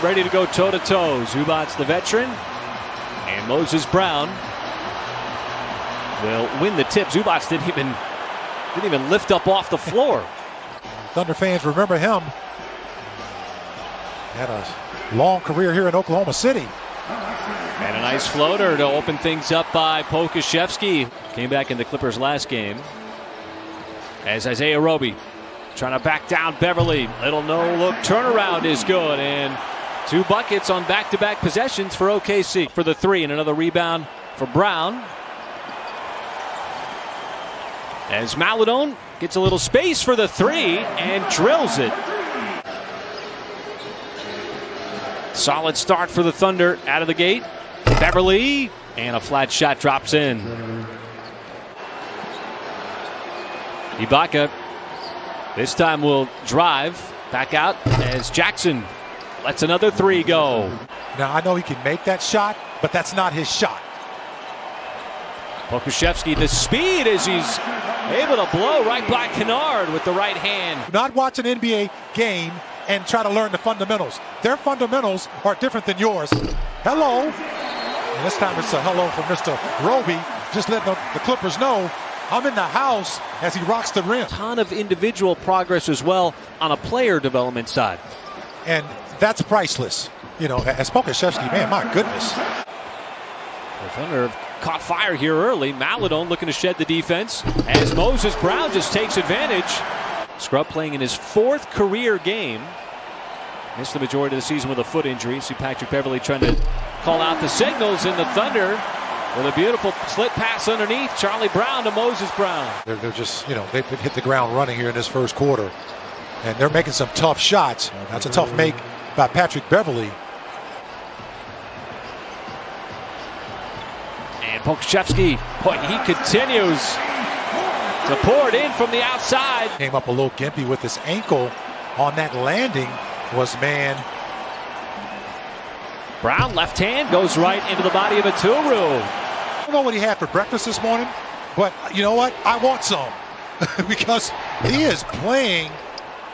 ready to go toe-to-toe. Zubac's the veteran, and Moses Brown will win the tip. Zubac didn't even lift up off the floor. Thunder fans remember him. Had a long career here in Oklahoma City. And a nice floater to open things up by Pokusevski. Came back in the Clippers last game. As Isaiah Roby trying to back down Beverly. Little no-look turnaround is good. And 2 buckets on back-to-back possessions for OKC. For the 3 and another rebound for Brown. As Maladone gets a little space for the 3 and drills it. Solid start for the Thunder out of the gate. Beverly, and a flat shot drops in. Ibaka this time will drive back out as Jackson lets another 3 go. Now I know he can make that shot, but that's not his shot. Pokusevski, the speed as he's able to blow right by Kennard with the right hand. Not watch an NBA game and try to learn the fundamentals. Their fundamentals are different than yours. Hello. And this time it's a hello from Mr. Roby. Just letting the Clippers know I'm in the house as he rocks the rim. Ton of individual progress as well on a player development side. And that's priceless. You know, as Pokusevski, man, my goodness. The Thunder caught fire here early. Maladone looking to shed the defense as Moses Brown just takes advantage. Scrub playing in his 4th career game. Missed the majority of the season with a foot injury. See Patrick Beverly trying to call out the signals, in the Thunder with a beautiful slit pass underneath. Charlie Brown to Moses Brown. They're just, you know, they've hit the ground running here in this first quarter. And they're making some tough shots. That's a tough make by Patrick Beverly. And Pokusevski, boy, he continues to pour it in from the outside. Came up a little gimpy with his ankle on that landing. Was man. Brown left hand goes right into the body of a Turu. I don't know what he had for breakfast this morning, but you know what? I want some because he is playing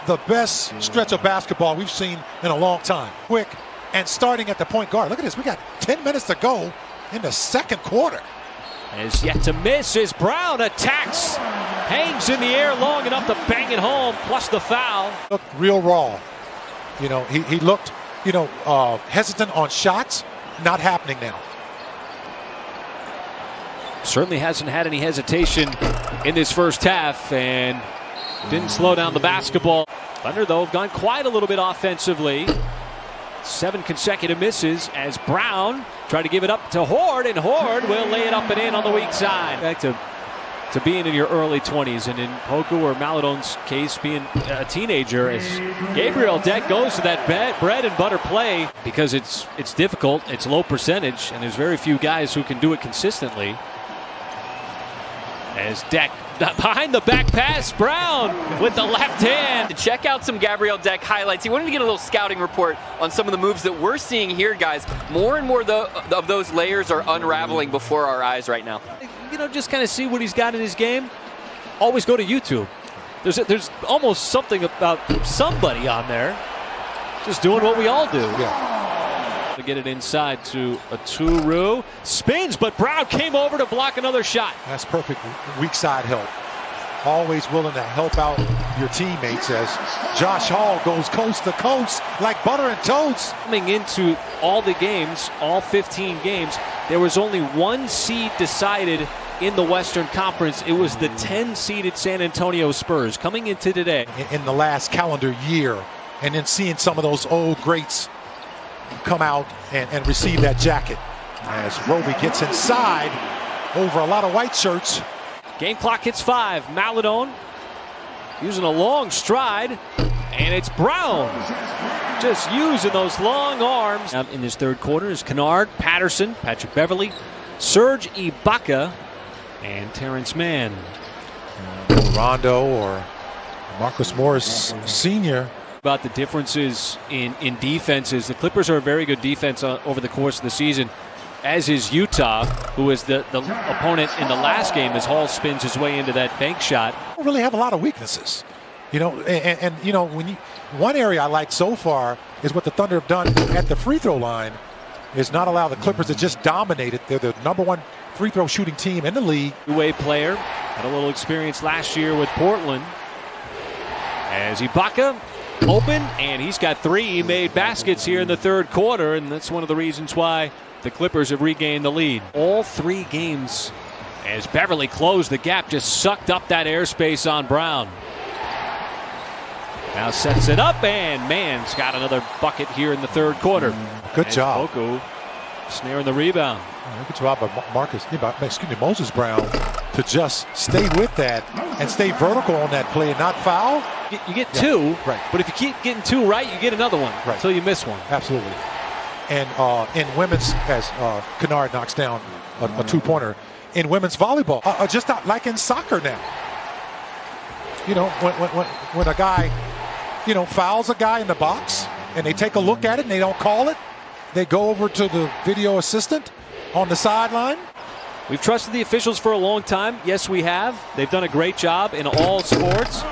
the best stretch of basketball we've seen in a long time. Quick and starting at the point guard. Look at this. We got 10 minutes to go in the second quarter. Is yet to miss as Brown attacks. Hangs in the air long enough to bang it home, plus the foul. Looked real raw. You know, he looked, you know, hesitant on shots. Not happening now. Certainly hasn't had any hesitation in this first half and didn't slow down the basketball. Thunder, though, have gone quite a little bit offensively. 7 consecutive misses as Brown tried to give it up to Horde, and Horde will lay it up and in on the weak side. Back to being in your early 20s, and in Poku or Maladone's case, being a teenager, as Gabriel Deck goes to that bread and butter play because it's difficult, it's low percentage, and there's very few guys who can do it consistently. As Deck behind the back pass, Brown with the left hand. To check out some Gabriel Deck highlights. He wanted to get a little scouting report on some of the moves that we're seeing here, guys. More and more of those layers are unraveling before our eyes right now. You know, just kind of see what he's got in his game. Always go to YouTube. There's almost something about somebody on there just doing what we all do. Yeah. To get it inside to a Turu. Spins, but Brown came over to block another shot. That's perfect weak side help. Always willing to help out your teammates as Josh Hall goes coast to coast like butter and toast. Coming into all the games, all 15 games, there was only 1 seed decided in the Western Conference. It was the 10-seeded San Antonio Spurs coming into today. In the last calendar year, and then seeing some of those old greats come out and receive that jacket. As Roby gets inside over a lot of white shirts. Game clock hits 5. Maladone using a long stride, and it's Brown just using those long arms. Out in his third quarter is Kennard, Patterson, Patrick Beverly, Serge Ibaka, and Terrence Mann. Rondo or Marcus Morris Sr. About the differences in defenses. The Clippers are a very good defense over the course of the season, as is Utah, who is the opponent in the last game as Hall spins his way into that bank shot. Don't really have a lot of weaknesses. You know, and you know, one area I like so far is what the Thunder have done at the free throw line is not allow the Clippers to just dominate it. They're the #1 free throw shooting team in the league. Two-way player, had a little experience last year with Portland. As Ibaka open, and he's got 3 made baskets here in the third quarter, and that's one of the reasons why the Clippers have regained the lead. All 3 games as Beverly closed the gap, just sucked up that airspace on Brown. Now sets it up, and Mann's got another bucket here in the third quarter. Good job. Poku snaring the rebound. Good job by Moses Brown to just stay with that and stay vertical on that play and not foul. You get 2, right? But if you keep getting 2 right, you get another one until you miss one. Absolutely. And in women's, as Kennard knocks down a 2-pointer in women's volleyball, just not like in soccer now. You know, when a guy, you know, fouls a guy in the box and they take a look at it and they don't call it, they go over to the video assistant on the sideline. We've trusted the officials for a long time. Yes, we have. They've done a great job in all sports,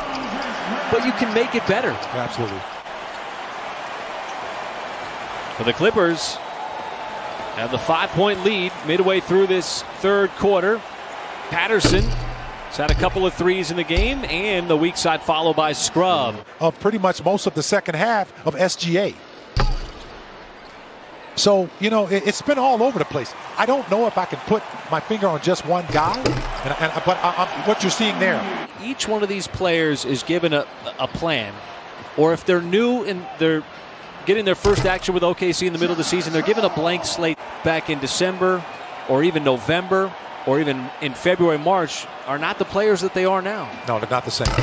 but you can make it better. Absolutely. For the Clippers, have the 5-point lead midway through this third quarter. Patterson has had a couple of threes in the game, and the weak side followed by Scrub. Of pretty much most of the second half of SGA. So, you know, it's been all over the place. I don't know if I can put my finger on just one guy, but what you're seeing there. Each one of these players is given a plan, or if they're new and they're getting their first action with OKC in the middle of the season, they're given a blank slate back in December or even November or even in February, March, are not the players that they are now. No, they're not the same.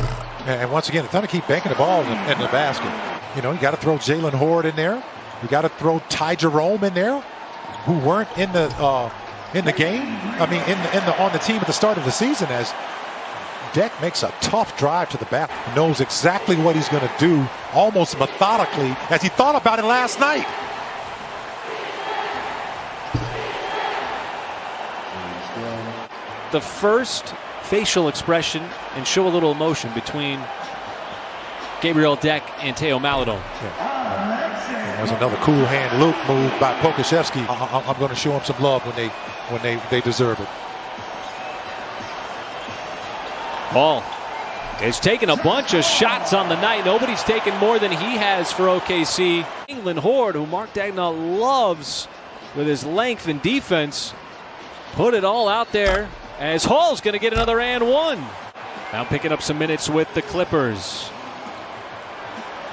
And once again, the Thunder keep banking the ball in the basket. You know, you got to throw Jalen Horde in there. You got to throw Ty Jerome in there, who weren't in the game. I mean, on the team at the start of the season. As Deck makes a tough drive to the back, knows exactly what he's going to do, almost methodically, as he thought about it last night. The first facial expression and show a little emotion between Gabriel Deck and Teo Maledon. Yeah. There's another cool hand loop move by Pokusevski. I'm going to show him some love when they deserve it. Paul is taking a bunch of shots on the night. Nobody's taken more than he has for OKC. England Horde, who Mark Daigneault loves with his length and defense, put it all out there as Hall's going to get another and one. Now picking up some minutes with the Clippers.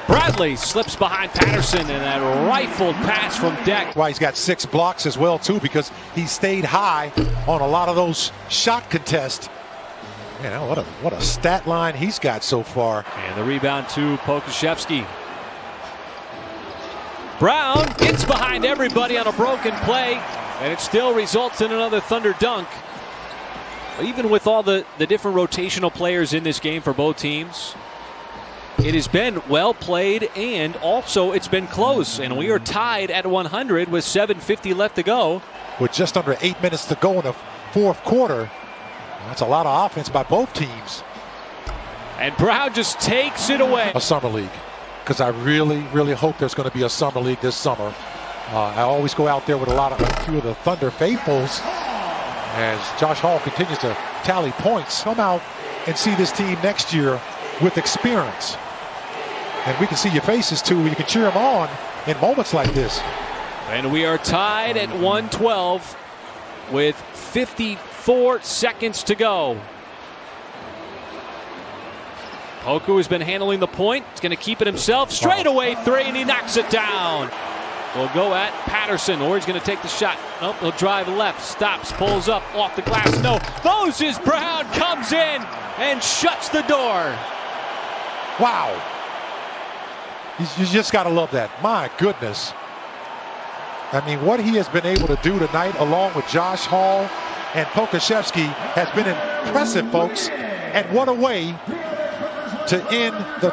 Bradley slips behind Patterson, and that rifled pass from Deck. Why he's got 6 blocks as well too, because he stayed high on a lot of those shot contests. You know, what a stat line he's got so far. And the rebound to Pokusevski. Brown gets behind everybody on a broken play, and it still results in another Thunder dunk. Even with all the different rotational players in this game for both teams, it has been well played, and also it's been close. And we are tied at 100 with 7:50 left to go. With just under 8 minutes to go in the fourth quarter. That's a lot of offense by both teams. And Brown just takes it away. A summer league, because I really, really hope there's going to be a summer league this summer. I always go out there with a few of the Thunder faithfuls as Josh Hall continues to tally points. Come out and see this team next year with experience. And we can see your faces too. You can cheer them on in moments like this. And we are tied at 112 with 54 seconds to go. Poku has been handling the point. He's going to keep it himself. Straight away 3, and he knocks it down. We'll go at Patterson, or he's going to take the shot. Nope, he'll drive left, stops, pulls up, off the glass. No, Moses Brown comes in and shuts the door. Wow. You just got to love that. My goodness. I mean, what he has been able to do tonight, along with Josh Hall and Pokusevski, has been impressive, folks. And what a way to end the